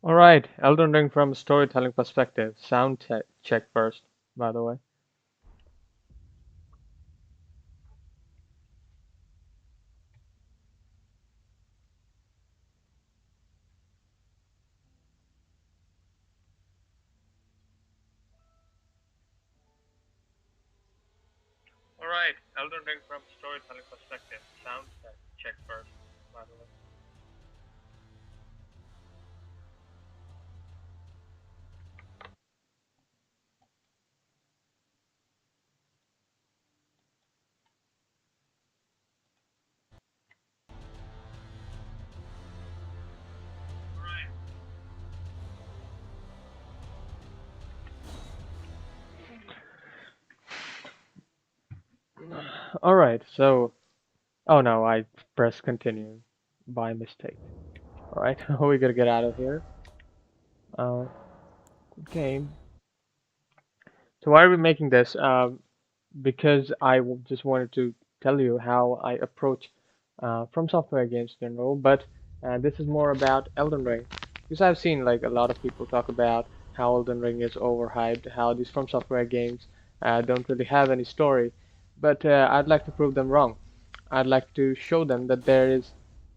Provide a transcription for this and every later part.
Alright, Elden Ring from a storytelling perspective. Check first, by the way. Alright, Elden Ring from a storytelling perspective. Check first, by the way. Alright, so. Oh no, I pressed continue by mistake. Alright, we gotta get out of here. Uh, okay. So why are we making this? Because just wanted to tell you how I approach from software games in general, but this is more about Elden Ring. Because I've seen like a lot of people talk about how Elden Ring is overhyped, how these from software games don't really have any story, but I'd like to prove them wrong. I'd like to show them that there is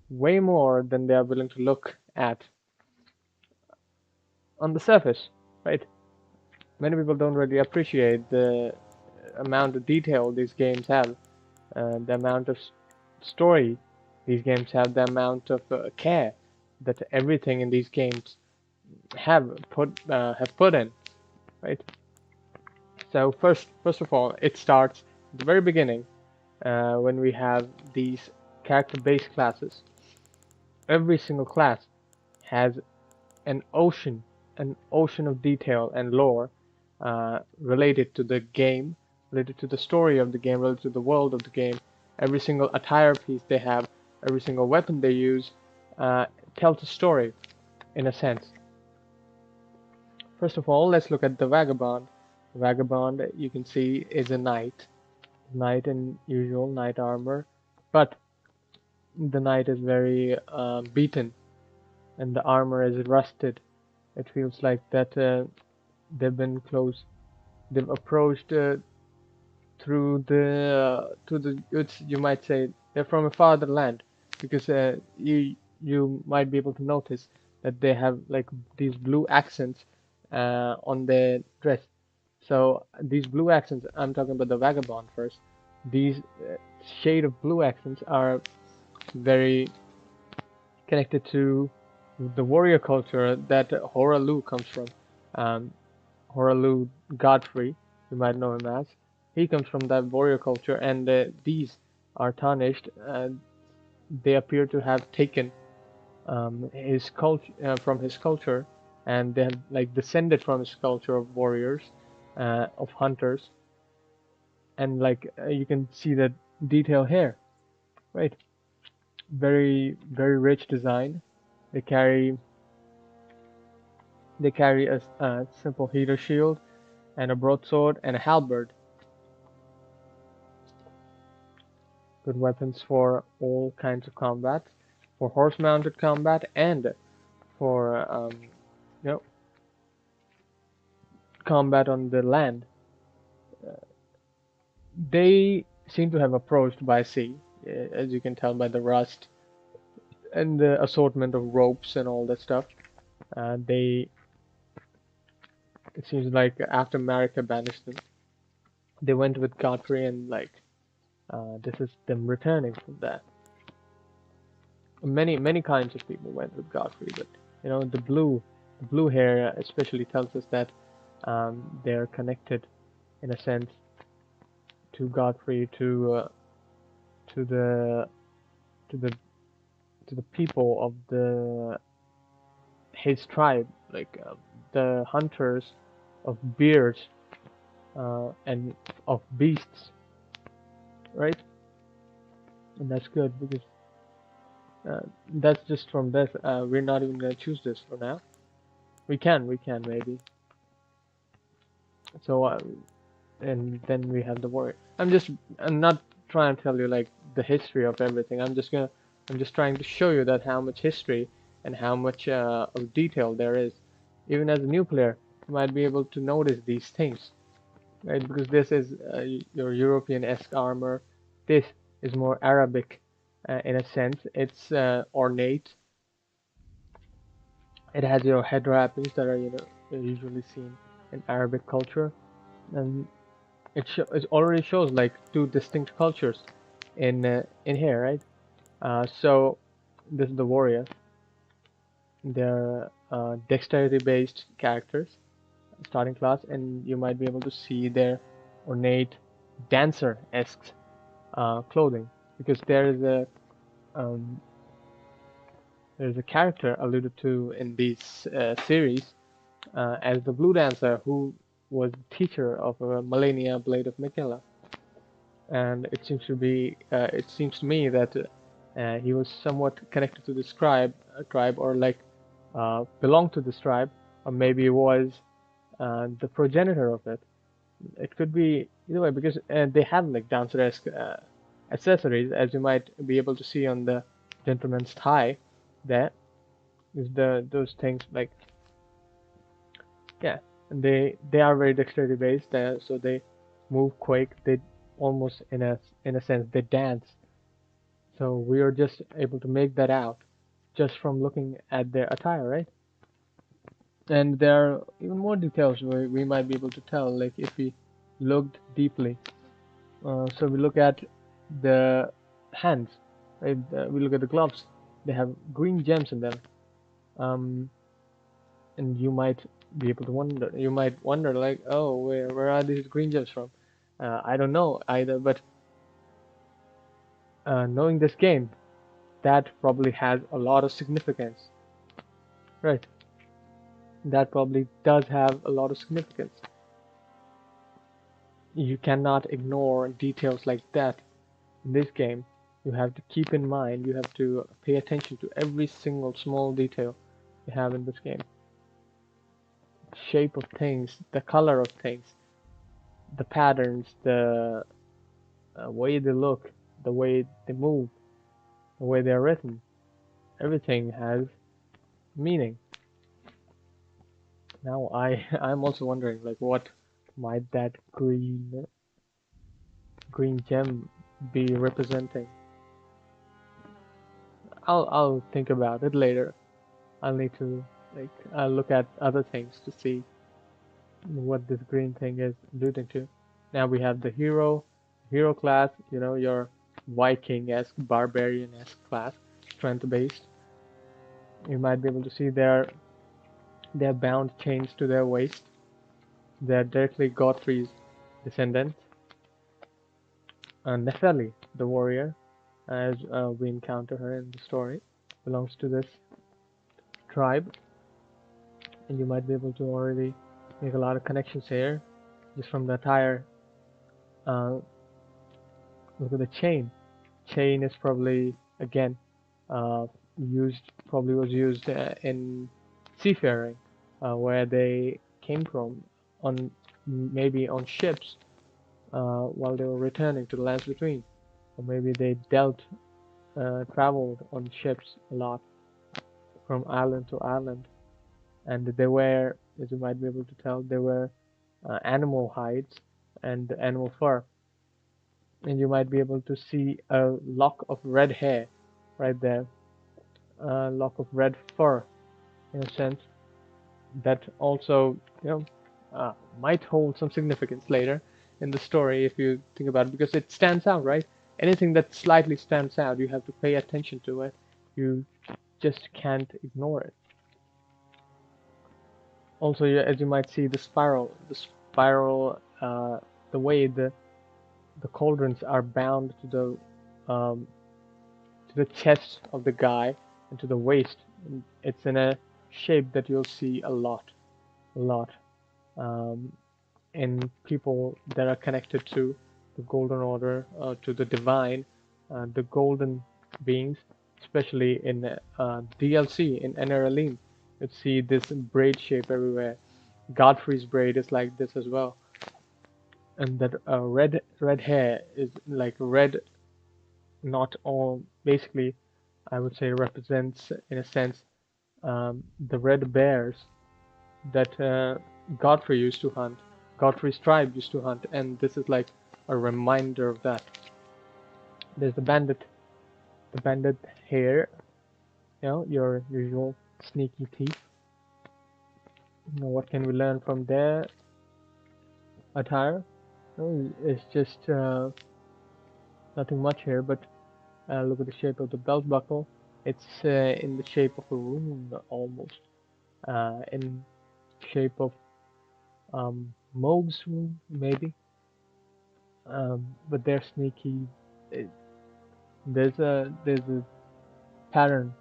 way more than they are willing to look at on the surface, right? Many people don't really appreciate the amount of detail these games have, the amount of story these games have, the amount of care that everything in these games have put in, right? So first of all, it starts at the very beginning when we have these character-based classes. Every single class has an an ocean of detail and lore related to the game, related to the story of the game, related to the world of the game. Every single attire piece they have, every single weapon they use, uh, tells a story in a sense. First of all, let's look at the vagabond. Vagabond, you can see, is a knight, knight in usual knight armor, but the knight is very beaten, and the armor is rusted. It feels like that they've been close. They've approached through the it's you might say they're from a farther land because you might be able to notice that they have like these blue accents on their dress. So these blue accents, I'm talking about the vagabond first. These shade of blue accents are very connected to the warrior culture that Horalu comes from. Um, Horalu Godfrey, you might know him as. He comes from that warrior culture, and these are tarnished. They appear to have taken his culture from his culture, and they have like descended from his culture of warriors, of hunters, and like you can see that detail here, right? Very rich design. They carry they carry a simple heater shield and a broadsword and a halberd. Good weapons for all kinds of combat, for horse-mounted combat, and for you know combat on the land. They seem to have approached by sea, as you can tell by the rust and the assortment of ropes and all that stuff. They It seems like after Marika banished them, they went with Godfrey, and like this is them returning from that. Many kinds of people went with Godfrey, but the blue hair especially tells us that they're connected in a sense to Godfrey, to the to the to the people of the his tribe, like the hunters of bears and of beasts, right? And that's good because that's just from this. We're not even gonna choose this for now. We can maybe. So and then we have the warrior. I'm not trying to tell you like the history of everything. I'm just trying to show you that how much history and how much of detail there is. Even as a new player, you might be able to notice these things, right? Because this is your European-esque armor. This is more Arabic in a sense. It's ornate. It has your head wrappings that are usually seen in Arabic culture, and it already shows like two distinct cultures in here, right? So this is the warrior. They're dexterity-based characters, starting class, and you might be able to see their ornate dancer-esque clothing because um, there's a character alluded to in this series as the Blue Dancer who was the teacher of Millennia Blade of Michaela, and it seems to me that he was somewhat connected to this tribe, or like belonged to this tribe, or maybe was the progenitor of it. It could be either way because they have like dancer-esque accessories, as you might be able to see on the gentleman's tie. There is those things like, yeah, and they are very dexterity based, so they move quick. They almost in a sense they dance. So we are just able to make that out just from looking at their attire, right? And there are even more details where we might be able to tell, like if we looked deeply. So we look at the hands, right? We look at the gloves. They have green gems in them. Um, and you might be able to wonder. You might wonder, like, oh, where are these green gems from? I don't know either, but knowing this game, that probably has a lot of significance, right? That probably does have a lot of significance. You cannot ignore details like that in this game. You have to keep in mind, you have to pay attention to every single small detail you have in this game. Shape of things, the color of things, the patterns, the way they look, the way they move, the way they're written. Everything has meaning. Now I'm also wondering like what might that green gem be representing? I'll think about it later. I'll need to like I'll look at other things to see what this green thing is alluding to. Now we have the hero class, your Viking-esque, barbarian-esque class, strength-based. You might be able to see their bound chains to their waist. They're directly Godfrey's descendants. Nepheli, the warrior, as we encounter her in the story, belongs to this tribe, and you might be able to already make a lot of connections here just from the attire. Uh, Look at the chain. Chain is probably again uh, was used in seafaring, where they came from on maybe on ships while they were returning to the lands between, or maybe they traveled on ships a lot from island to island, and they were, as you might be able to tell, they were animal hides and animal fur, and you might be able to see a lock of red hair right there, a lock of red fur in a sense that also might hold some significance later in the story if you think about it, because it stands out, right? Anything that slightly stands out, you have to pay attention to it. You just can't ignore it. Also, as you might see, the way the cauldrons are bound um, to the chest of the guy and to the waist. It's in a shape that you'll see a lot um, in people that are connected to the Golden Order, to the Divine, the Golden Beings, especially in DLC in Eneralin. You'd see this braid shape everywhere. Godfrey's braid is like this as well, and that red hair is like red. Not all, basically, I would say represents in a sense the red bears that Godfrey used to hunt. Godfrey's tribe used to hunt, and this is like a reminder of that. There's the bandit hair, your usual sneaky thief. What can we learn from their attire? It's just nothing much here, but look at the shape of the belt buckle. It's in the shape of a rune almost, in shape of Moog's rune maybe. But they're sneaky. It, there's a pattern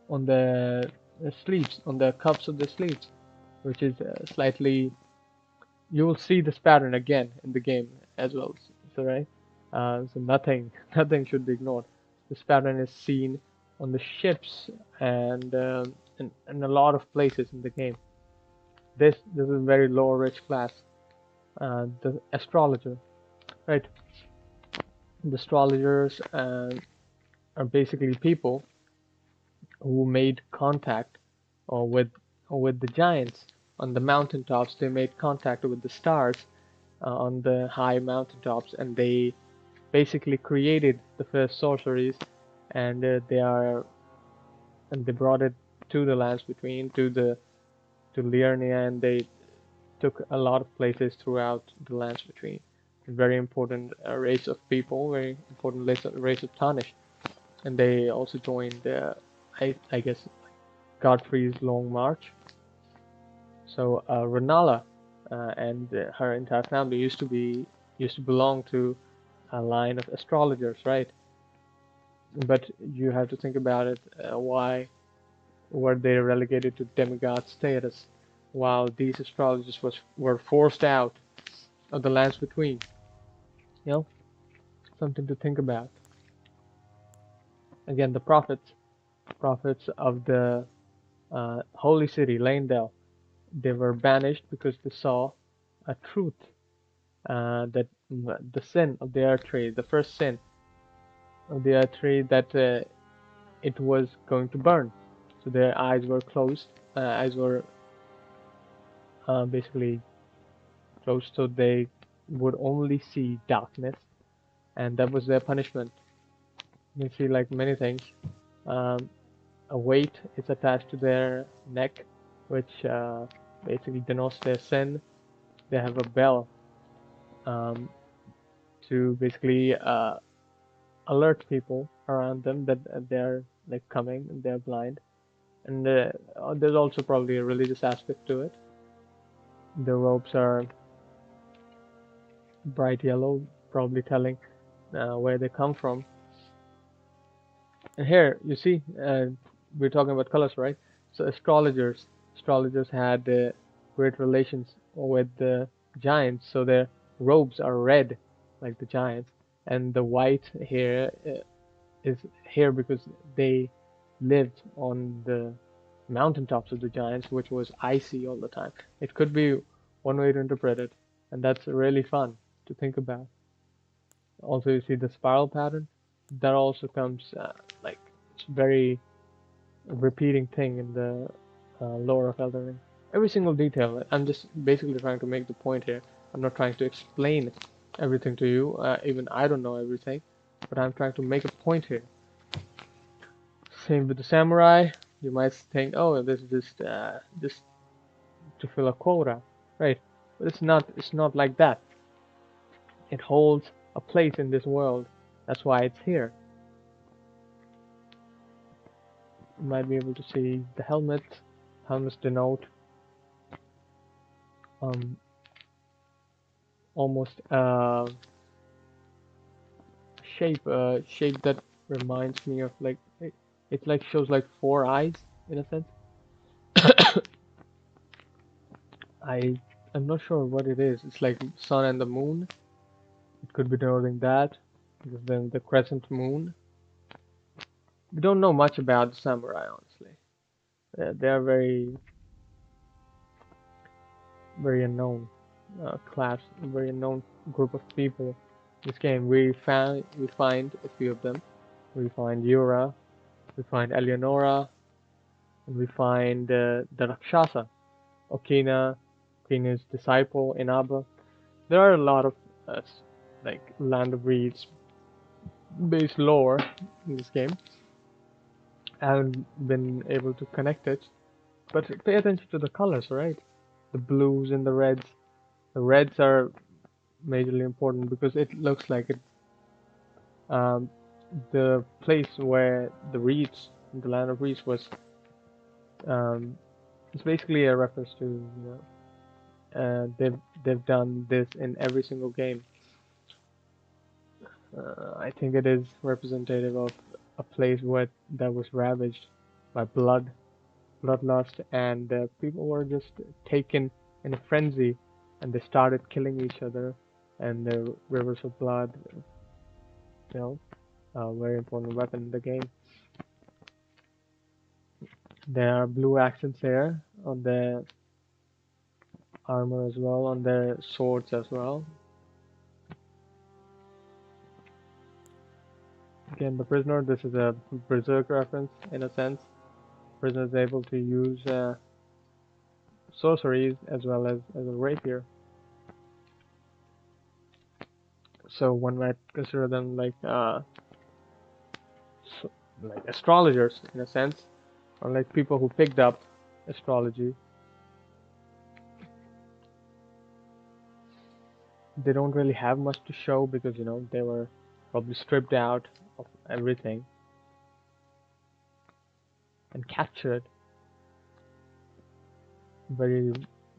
on the sleeves, on the cuffs of the sleeves, which is slightly. You will see this pattern again in the game as well. So right, so nothing nothing should be ignored. This pattern is seen on the ships and in a lot of places in the game. This is a very low rich class. The astrologer, right? The astrologers are basically people who made contact with the giants on the mountaintops. They made contact with the stars on the high mountaintops, and they basically created the first sorceries, and they brought it to the lands between to Liurnia, and they took a lot of places throughout the lands between. A very important race of people, very important race of Tanish, and they also joined, I guess, Godfrey's Long March. So Renala and her entire family used to belong to a line of astrologers, right? But you have to think about it. Why were they relegated to demigod status, while these astrologers were forced out of the lands between? You know, something to think about. Again, the prophets of the holy city, Leyndell, they were banished because they saw a truth that the sin of the earth tree, the first sin of the earth tree, that it was going to burn. So their eyes were closed. Eyes were basically closed, so they would only see darkness, and that was their punishment. You can see like many things. Um, a weight is attached to their neck, which basically denotes their sin. They have a bell um, to basically alert people around them that they're like coming and they're blind. And there's also probably a religious aspect to it. The robes are bright yellow, probably telling where they come from. And here you see, we're talking about colors, right? So astrologers had great relations with the giants, so their robes are red, like the giants, and the white here is here because they lived on the mountaintops of the giants, which was icy all the time. It could be one way to interpret it, and that's really fun to think about. Also, you see the spiral pattern. That also comes like it's very repeating thing in the lore of Elden Ring. Every single detail. I'm just basically trying to make the point here. I'm not trying to explain everything to you. Even I don't know everything, but I'm trying to make a point here. Same with the samurai. You might think, oh, this is just to fill a quota, right? But it's not. It's not like that. It holds a place in this world. That's why it's here. You might be able to see the helmet. Helmets denote um, almost shape that reminds me of like it like shows like four eyes in a sense. I I'm not sure what it is. It's like sun and the moon. It could be denoting that. Because then the crescent moon. We don't know much about the samurai, honestly. They are very unknown class, a very unknown group of people. In this game, we find a few of them. We find Yura, we find Eleonora, and we find the Rakshasa, Okina, Okina's disciple, Inaba. There are a lot of like Land of Reeds based lore in this game. I haven't been able to connect it, but pay attention to the colors, right? The blues and the reds. The reds are majorly important because it looks like it um, the place where the reeds, the land of reeds, was. It's basically a reference to they've done this in every single game. I think it is representative of a place where that was ravaged by bloodlust, and people were just taken in a frenzy, and they started killing each other, and the rivers of blood, you know, a very important weapon in the game. There are blue accents here on the armor as well, on the swords as well. Again, the prisoner, this is a berserk reference in a sense. Prisoner is able to use sorceries as well as a rapier. So one might consider them so, like astrologers in a sense, or like people who picked up astrology. They don't really have much to show because they were probably stripped out of everything and captured. Very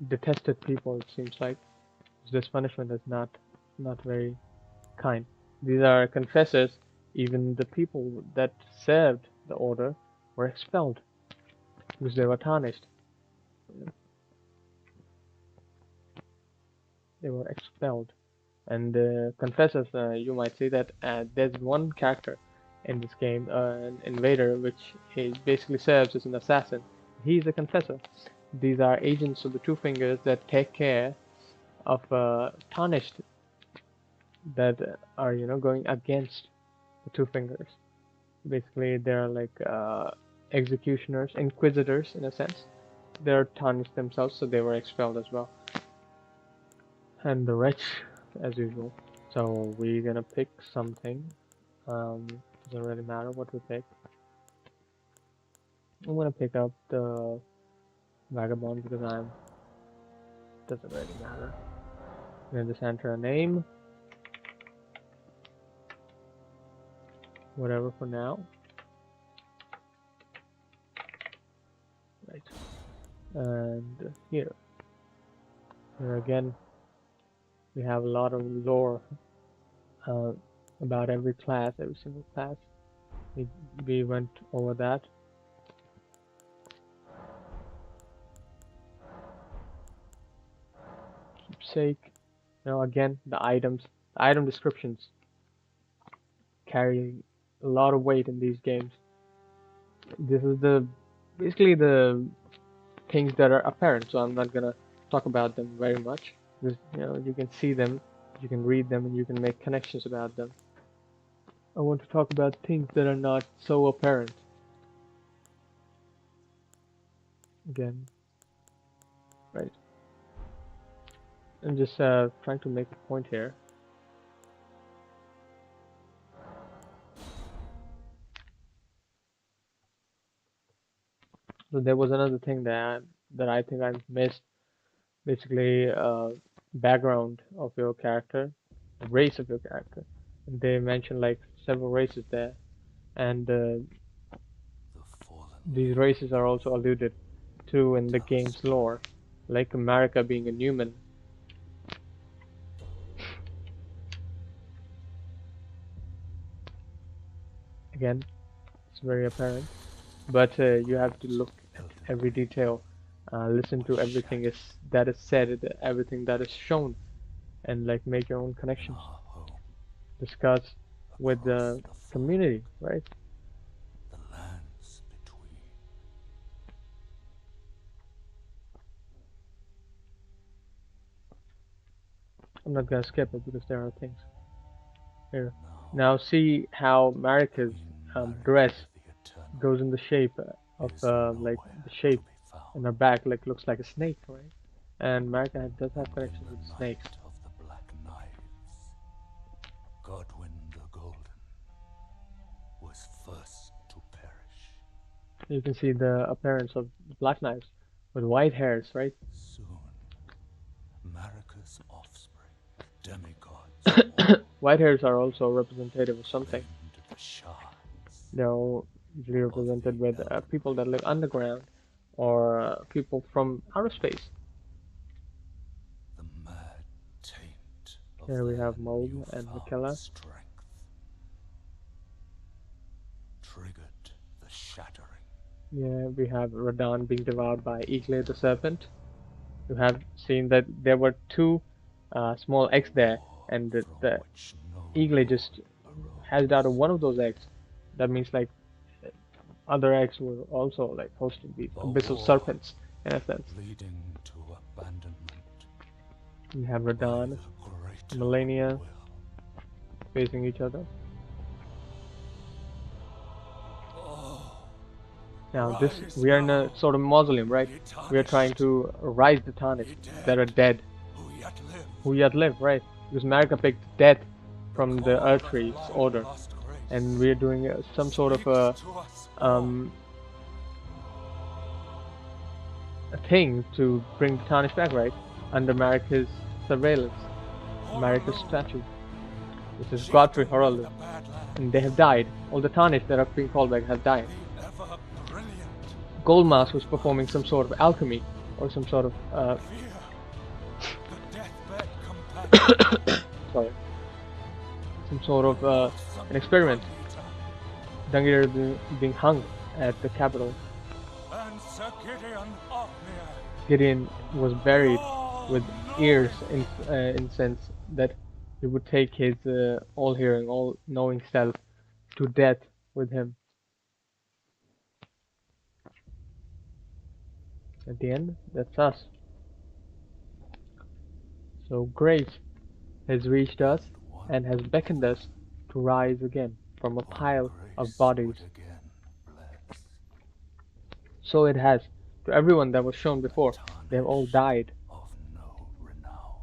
detested people, it seems like. This punishment is not very kind. These are confessors. Even the people that served the order were expelled because they were tarnished. They were expelled. And confessors, you might say that there's one character in this game, an invader, which is basically serves as an assassin. He's a confessor. These are agents of the Two Fingers that take care of tarnished that are going against the Two Fingers. Basically, they're like executioners, inquisitors in a sense. They're tarnished themselves, so they were expelled as well. And the wretch, as usual. So we're gonna pick something. Doesn't really matter what we pick. I'm gonna pick up the vagabond because I'm doesn't really matter. I'm gonna just enter a name, whatever for now. Right. And here again, we have a lot of lore uh, about every class, every single class. We, we went over that. Keepsake. Again, the item descriptions carry a lot of weight in these games. This is the basically the things that are apparent, so I'm not gonna talk about them very much. Because you can see them, you can read them, and you can make connections about them. I want to talk about things that are not so apparent. Again, right? I'm just trying to make a point here. So there was another thing that I think I missed. Basically, background of your character, race of your character. And they mention like several races there, and these races are also alluded to in the game's lore, like America being a Newman. Again, it's very apparent, but you have to look at every detail, listen to everything that is said, everything that is shown, and like make your own connections. Discuss with the community, right? I'm not gonna skip it because there are things here. Now see how Marika's dress goes in the shape of is like nowhere the to shape be found. in her back, like looks like a snake, right? And America does have And in connections with the snakes. night of the Black Knives, Godwin the Golden was first to perish. You can see the appearance of the Black Knives with white hairs, right? Soon, Marika's offspring, demigods swarmed White hairs are also representative of something. the shards They're usually of represented the with Elden people that live Ring. underground or people from outer space. The mad taint of Here we their have Mold and newfound Mikella. strength triggered the shattering. Yeah, we have Radon being devoured by Eagle the Serpent. You have seen that there were two small eggs there, War and from the which no Eagle lord just hatched out of arose. one of those eggs. That means like other eggs were also like hosting these A abyssal war serpents in a sense. leading to abandonment We have by Radon, the greater Melania will. facing each other. Oh, Now this rise we are in a now, sort of mausoleum, right? ye We are trying tarnished, to rise the tarnished ye that are dead, dead, who yet live. who yet live, right? Because America picked death The from the call Earth of Tree's order, long-lost and grace we are doing some sort of speaks to us all. um, a thing to bring the tarnished back, right? Under America's surveillance, America's Horaloo, statue. This is Godfrey chieftain of Horaldo, the and they have Badlands, died. All the tarnished that are being called back have died. the ever brilliant Goldmask was performing some master. sort of alchemy or some sort of Fear, the deathbed companion, sorry, some sort of the loathsome an experiment. dung-eater, Dungir being hung at the capital. and Sir Gideon Othniel, Gideon was the buried with ears all-knowing. in sense that he would take his all-hearing, all-knowing self to death with him. At the end, that's us. So grace has reached And us and has beckoned us to rise again from a one pile of grace would bodies. again bless So it has to everyone that was shown the before. They have all tarnished died. of no renown.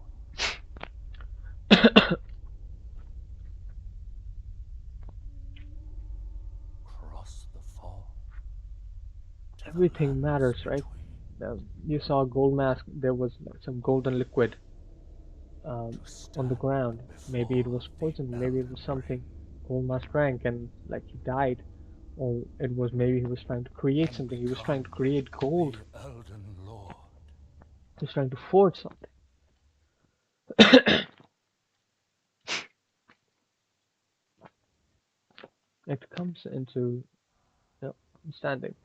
Cross the fall to the Everything lands matters, right? between, You saw a gold mask. There was like, some golden liquid to on the stand ground. Maybe it before was the poison. Maybe it Elden was Ring. something Goldmask drank and like he died. Or it was maybe he was trying to create And something. He was become trying to create gold. the Elden Lord. He was trying to forge something. It comes into understanding.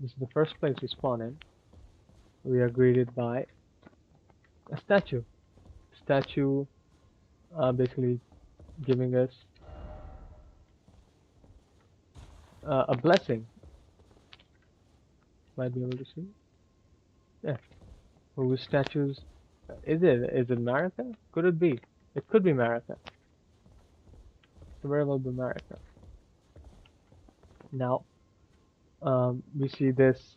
This is the first place we spawn in. We are greeted by a statue. Statue basically giving us a blessing. Might be able to see. Yeah. Whose statues is it? Is it Marika? Could it be? It could be Marika. It very well be Marika. Now, we see this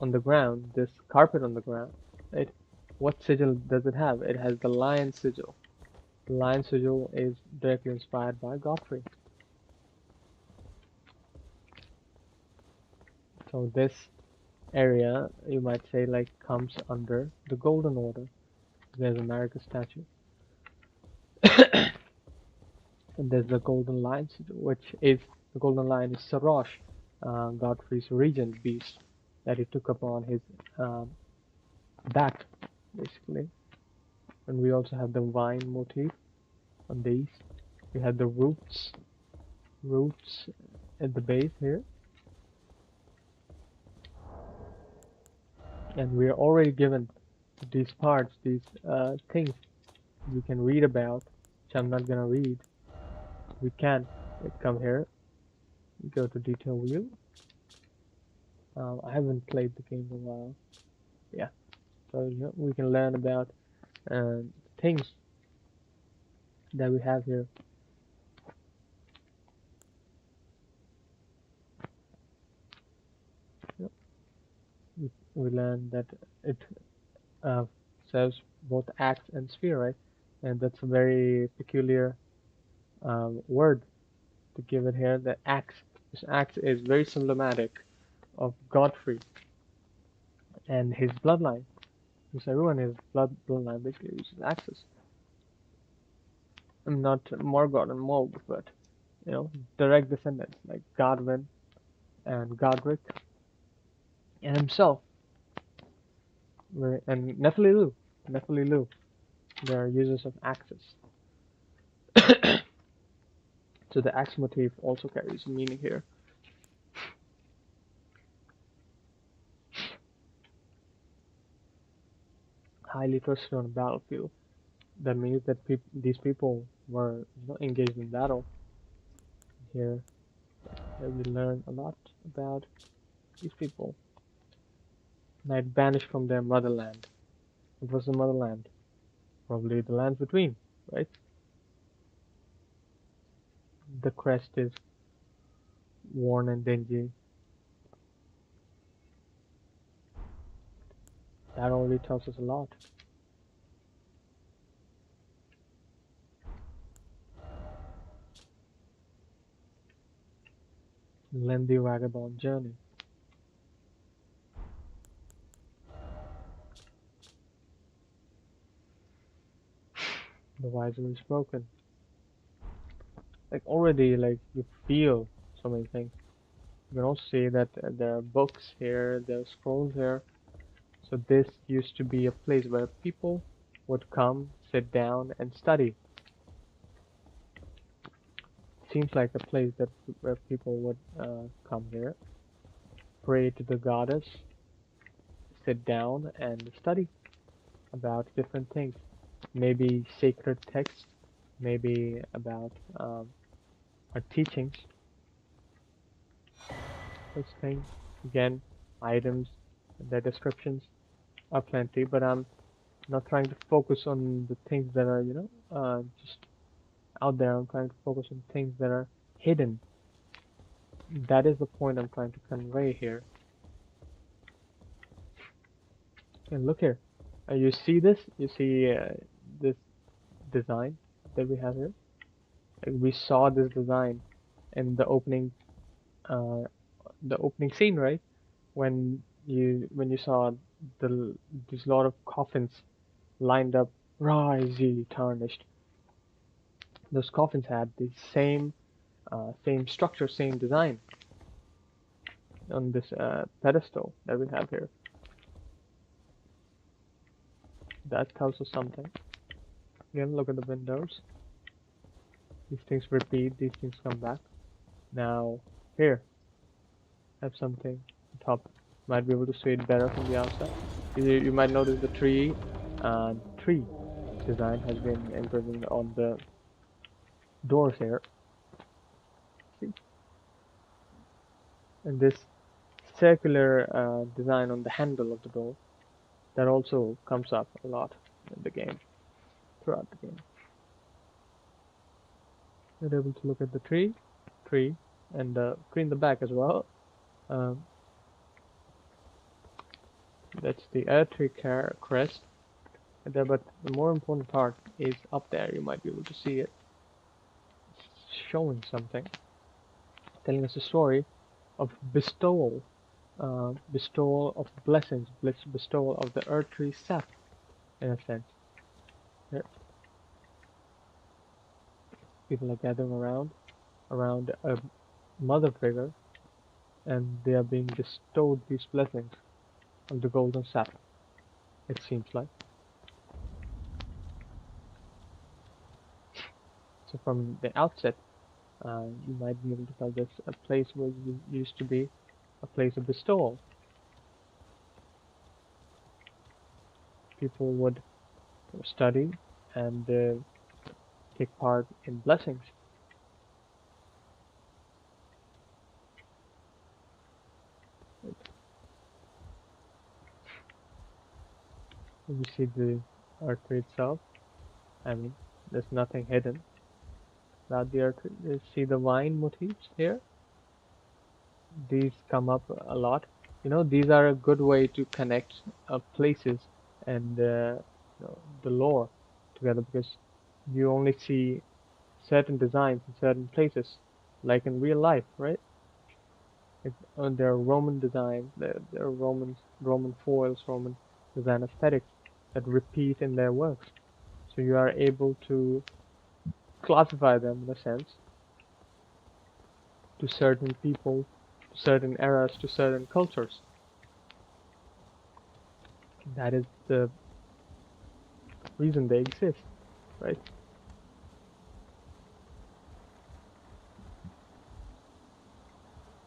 on the ground, this carpet on the ground, right? What sigil does it have? It has the lion sigil. The lion sigil is directly inspired by Godfrey. So this area, you might say, like comes under the Golden Order. There's a Marika statue, and there's the Golden Lion sigil, which is the Golden Lion is Sarosh, Godfrey's regent beast that he took upon his um, back, basically. And we also have the vine motif on these. We have the roots at the base here, and we are already given these parts, these things we can read about, which I'm not gonna read. We can come here, go to detail view. I haven't played the game in a while. Yeah, so we can learn about things that we have here. We learn that it uh, serves both axe and spear, right? And that's a very peculiar word to give it here. The axe. This axe is very symptomatic of Godfrey and his bloodline. Because everyone in his bloodline basically uses axes. And not Morgoth and Morg, but direct descendants like Godwyn and Godric and himself, and Nephili. They are users of axes. So the axe motif also carries meaning here. Highly trusted on the battlefield. That means that these people were engaged in battle. Here, we learn a lot about these people. Night banished from their motherland. What was the motherland? Probably the land between, right? The crest is worn and dingy. That already tells us a lot. Lengthy vagabond journey. The visor is broken. Like already, like you feel so many things. You can also see that there are books here, there are scrolls here. So this used to be a place where people would come, sit down, and study. Seems like a place that where people would come here, pray to the goddess, sit down, and study about different things. Maybe sacred texts, maybe about our teachings, such things. Again, items, their descriptions are plenty, but I'm not trying to focus on the things that are, just out there. I'm trying to focus on things that are hidden. That is the point I'm trying to convey here. And look here. You see this? You see this design that we have here? Like we saw this design in uh, the opening scene, right? When you saw these lot of coffins lined up, rise ye tarnished. Those coffins had the same structure, same design on this pedestal that we have here. That tells us something. Again, look at the windows. These things repeat, these things come back. Now, here, I have something on top. Might be able to see it better from the outside. You might notice the tree design has been imprinted on the doors here. See? And this circular design on the handle of the door, that also comes up a lot in the game, throughout the game. You're able to look at the tree, and the tree in the back as well. Um, that's the air tree crest there, but the more important part is up there. You might be able to see it. It's showing something, telling us a story of bestowal of blessings, bestowal of the earth tree sap, in a sense. Here, people are gathering around a mother figure, and they are being bestowed these blessings of the golden sap. It seems like. So from the outset, you might be able to tell this a place where you used to be a place of bestowal. People would study and take part in blessings. You see the earth tree itself. I mean, there's nothing hidden about the earth tree. You see the vine motifs here. These come up a lot. these are a good way to connect places and the lore together, because you only see certain designs in certain places, like in real life, right? There are Roman designs, there are Roman foils, Roman design aesthetics that repeat in their works. So you are able to classify them in a sense to certain people, to certain eras, to certain cultures. That is the reason they exist, right?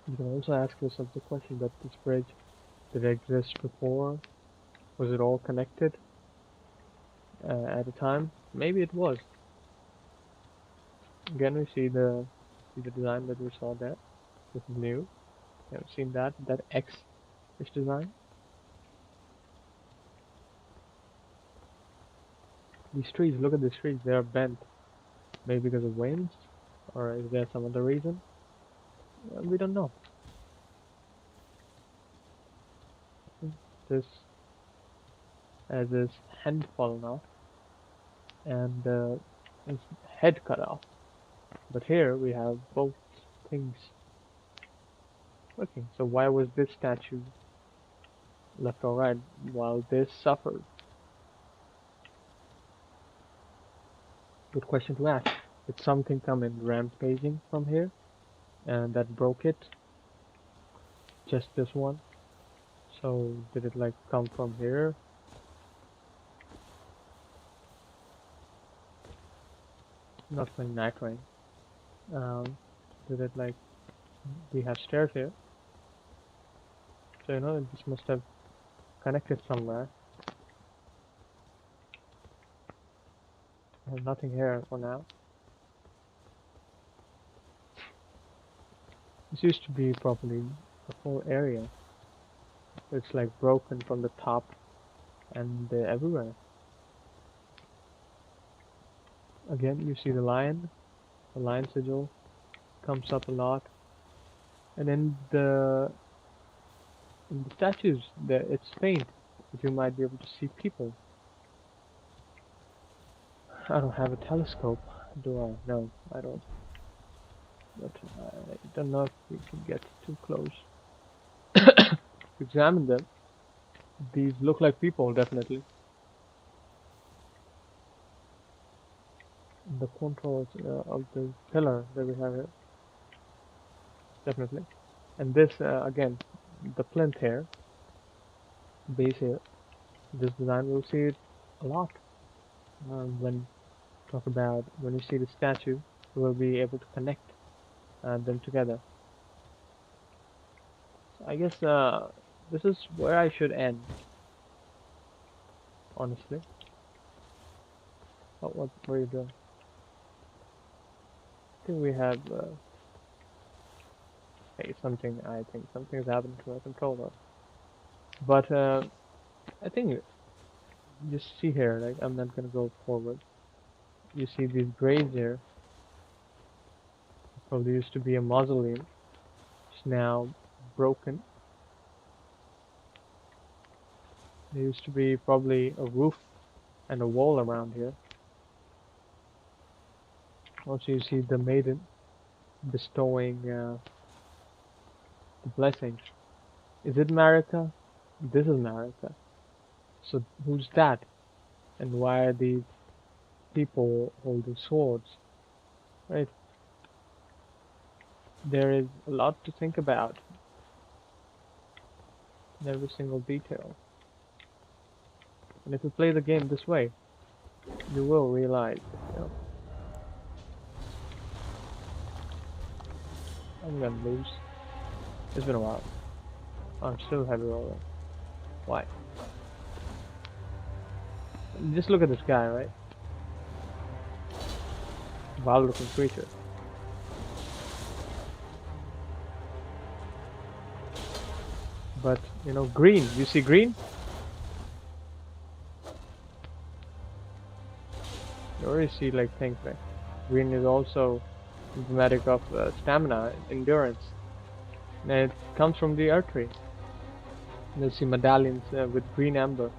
You can also ask yourself the question that this bridge, did it exist before? Was it all connected at a time? Maybe it was. Again, we see the design that we saw there. This is new. You haven't seen that X-ish design. These trees, look at these trees. They are bent, maybe because of winds, or is there some other reason? We don't know. This has his hand fallen off and his head cut off. But here we have both things working. So why was this statue left or right while this suffered? Good question to ask. Did something come in rampaging from here and that broke it? Just this one? So did it like come from here? Not playing Night Rain. Um, did it like we have stairs here? So this must have connected somewhere. I have nothing here for now. This used to be probably a whole area. It's like broken from the top and everywhere. Again, you see the lion sigil comes up a lot, and in the statues, it's faint, but you might be able to see people. I don't have a telescope, do I? No, I don't. But I don't know if we can get too close to examine them. These look like people, definitely. The contours of the pillar that we have here, definitely. And this, again, the plinth here, base here, this design, we'll see it a lot when talk about when you see the statue, you will be able to connect them together. So I guess this is where I should end, honestly. What were you doing? I think we have hey, I think something has happened to my controller. But I think just see here, like I'm not gonna go forward. You see these graves here. Probably used to be a mausoleum. It's now broken. There used to be probably a roof and a wall around here. Also, you see the maiden bestowing the blessings. Is it Marika? This is Marika. So who's that? And why are these people holding swords? Right? There is a lot to think about in every single detail. And if you play the game this way, you will realize, I'm gonna lose. It's been a while. I'm still heavy roller. Why? Just look at this guy, right? Wild looking creature. But, green. You see green? You already see like things like green is also emblematic of stamina, endurance. And it comes from the earth tree. You'll see medallions with green amber.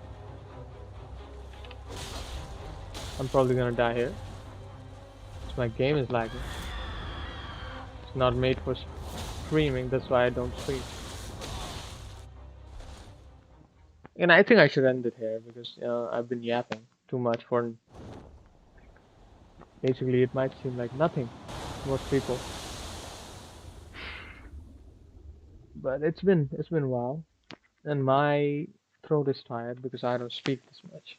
I'm probably gonna die here. So my game is lagging. It's not made for streaming, that's why I don't stream. And I think I should end it here because I've been yapping too much for. Basically, it might seem like nothing to most people, but it's been a while, and my throat is tired because I don't speak this much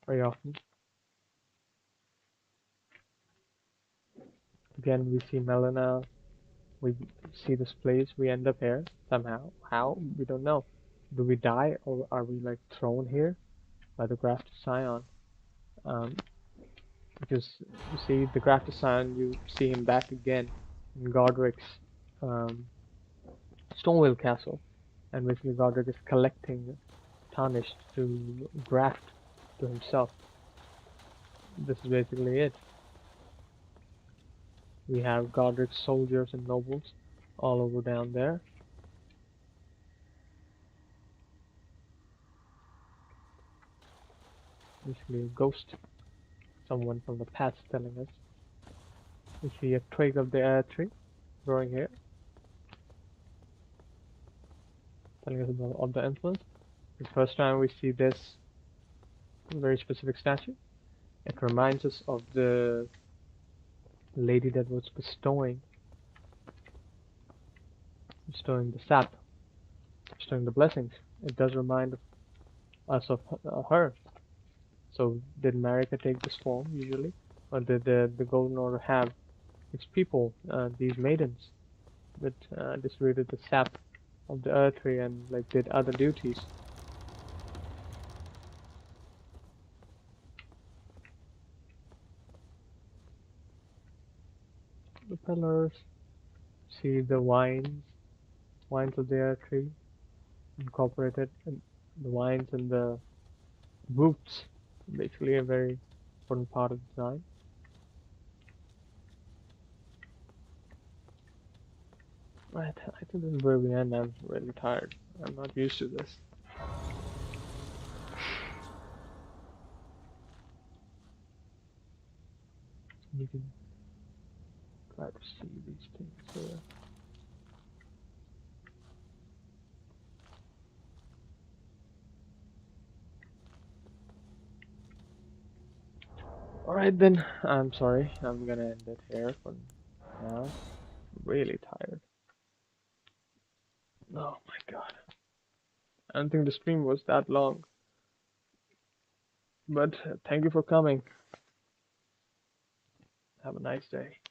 very often. Again, we see Melina, we see this place, we end up here somehow. How? We don't know. Do we die or are we like thrown here by the Grafted Scion? Um, because you see the Grafted Scion, you see him back again in Godric's um, Stonewall Castle, and basically Godric is collecting tarnished to graft to himself. This is basically it. We have Godric's soldiers and nobles all over down there. Basically a ghost, someone from the past telling us. We see a twig of the air tree growing here, telling us about of the influence. The first time we see this very specific statue, it reminds us of the lady that was bestowing the sap, bestowing the blessings. It does remind us of her. So did Marika take this form usually, or did the Golden Order have its people, these maidens, that distributed the sap of the Earth Tree and like did other duties? The pillars, see the wines of the Earth Tree incorporated, and the wines and the roots, basically a very important part of the design. Right, I think this is where we end. I'm really tired. I'm not used to this. You can try to see these things here. Alright then, I'm sorry. I'm gonna end it here for now. Really tired. Oh my god. I don't think the stream was that long. But thank you for coming. Have a nice day.